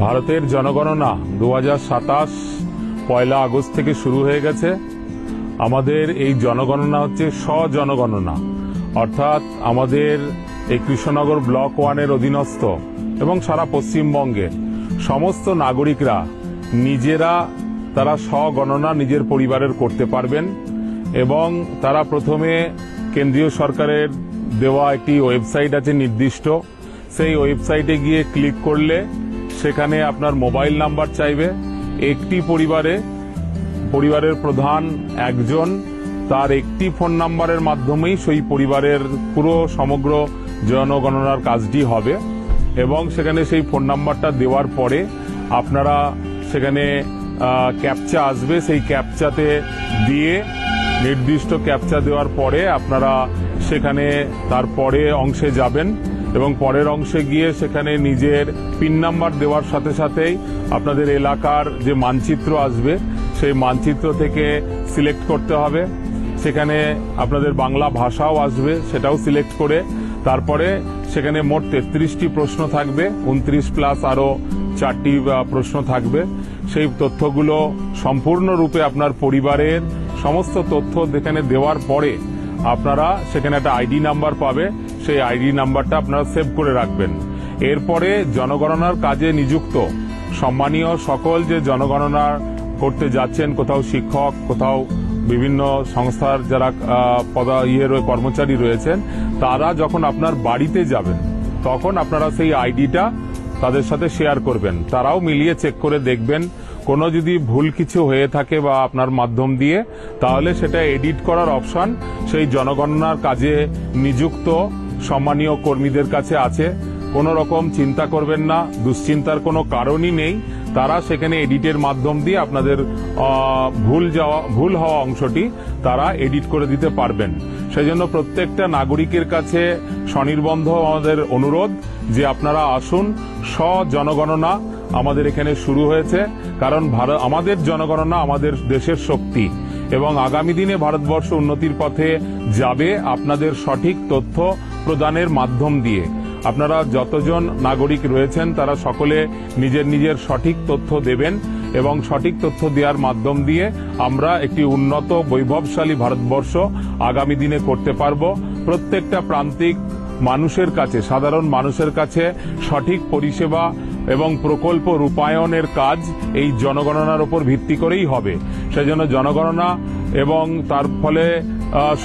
ভারতের জনগণনা 2027 পয়লা আগস্ট থেকে শুরু হয়ে গেছে। আমাদের এই জনগণনা হচ্ছে স্বজনগণনা, অর্থাৎ আমাদের এই কৃষ্ণনগর ব্লক 1-এর অধীনস্থ এবং সারা পশ্চিমবঙ্গের সমস্ত নাগরিকরা নিজেরা তারা স্বগণনা নিজের পরিবারের করতে পারবেন এবং তারা প্রথমে কেন্দ্রীয় সরকারের দেওয়া একটি ওয়েবসাইট আছে নির্দিষ্ট, সেই ওয়েবসাইটে গিয়ে ক্লিক করলে সেখানে আপনার মোবাইল নাম্বার চাইবে। একটি পরিবারের প্রধান একজন, তার একটি ফোন নাম্বারের মাধ্যমেই সেই পরিবারের পুরো সমগ্র জনগণনার কাজটি হবে এবং সেখানে সেই ফোন নাম্বারটা দেওয়ার পরে আপনারা সেখানে ক্যাপচা আসবে, সেই ক্যাপচাতে দিয়ে নির্দিষ্ট ক্যাপচা দেওয়ার পরে আপনারা সেখানে তারপরে অংশে যাবেন এবং পরের অংশে গিয়ে সেখানে নিজের পিন নাম্বার দেওয়ার সাথে সাথেই আপনাদের এলাকার যে মানচিত্র আসবে সেই মানচিত্র থেকে সিলেক্ট করতে হবে। সেখানে আপনাদের বাংলা ভাষাও আসবে, সেটাও সিলেক্ট করে তারপরে সেখানে মোট 33টি প্রশ্ন থাকবে, 29 প্লাস আরও 4টি প্রশ্ন থাকবে। সেই তথ্যগুলো সম্পূর্ণরূপে আপনার পরিবারের সমস্ত তথ্য এখানে দেওয়ার পরে আপনারা সেখানে একটা আইডি নাম্বার পাবে, সেই আইডি নাম্বারটা আপনারা সেভ করে রাখবেন। এরপরে জনগণনার কাজে নিযুক্ত সম্মানীয় সকল যে জনগণনা করতে যাচ্ছেন, কোথাও শিক্ষক, কোথাও বিভিন্ন সংস্থার যারা কর্মচারী রয়েছেন, তারা যখন আপনার বাড়িতে যাবেন তখন আপনারা সেই আইডিটা তাদের সাথে শেয়ার করবেন। তারাও মিলিয়ে চেক করে দেখবেন কোনো যদি ভুল কিছু হয়ে থাকে বা আপনার মাধ্যম দিয়ে, তাহলে সেটা এডিট করার অপশন সেই জনগণনার কাজে নিযুক্ত সম্মানীয় কর্মীদের কাছে আছে। কোনো রকম চিন্তা করবেন না, দুশ্চিন্তার কোনো কারণই নেই। তারা সেখানে এডিটের মাধ্যম দিয়ে আপনাদের ভুল হওয়া অংশটি তারা এডিট করে দিতে পারবেন। সেই জন্য প্রত্যেকটা নাগরিকের কাছে স্বনির্বন্ধ আমাদের অনুরোধ যে আপনারা আসুন, স্বজনগণনা আমাদের এখানে শুরু হয়েছে। কারণ আমাদের জনগণনা আমাদের দেশের শক্তি এবং আগামী দিনে ভারতবর্ষ উন্নতির পথে যাবে আপনাদের সঠিক তথ্য প্রদানের মাধ্যম দিয়ে। আপনারা যতজন নাগরিক রয়েছেন তারা সকলে নিজের নিজের সঠিক তথ্য দেবেন এবং সঠিক তথ্য দেওয়ার মাধ্যম দিয়ে আমরা একটি উন্নত বৈভবশালী ভারতবর্ষ আগামী দিনে করতে পারব। প্রত্যেকটা প্রান্তিক মানুষের কাছে, সাধারণ মানুষের কাছে সঠিক পরিষেবা এবং প্রকল্প রূপায়ণের কাজ এই জনগণনার উপর ভিত্তি করেই হবে। সেজন্য জনগণনা এবং তার ফলে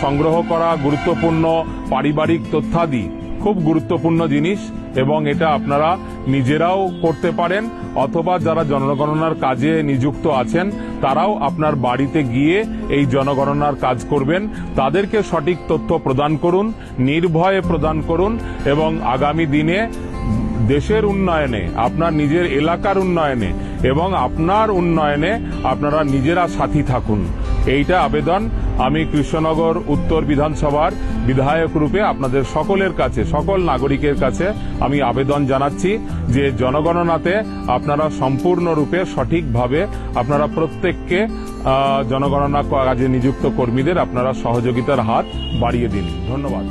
সংগ্রহ করা গুরুত্বপূর্ণ পারিবারিক তথ্যাদি খুব গুরুত্বপূর্ণ জিনিস এবং এটা আপনারা নিজেরাও করতে পারেন অথবা যারা জনগণনার কাজে নিযুক্ত আছেন তারাও আপনার বাড়িতে গিয়ে এই জনগণনার কাজ করবেন। তাদেরকে সঠিক তথ্য প্রদান করুন, নির্ভয়ে প্রদান করুন এবং আগামী দিনে দেশের উন্নয়নে, আপনার নিজের এলাকার উন্নয়নে এবং আপনার উন্নয়নে আপনারা নিজেরা সাথী থাকুন। এইটা আবেদন আমি কৃষ্ণনগর উত্তর বিধানসভার বিধায়ক রূপে আপনাদের সকলের কাছে, সকল নাগরিকের কাছে আমি আবেদন জানাচ্ছি যে জনগণনাতে আপনারা সম্পূর্ণরূপে সঠিকভাবে আপনারা প্রত্যেককে জনগণনা কাজে নিযুক্ত কর্মীদের আপনারা সহযোগিতার হাত বাড়িয়ে দিন। ধন্যবাদ।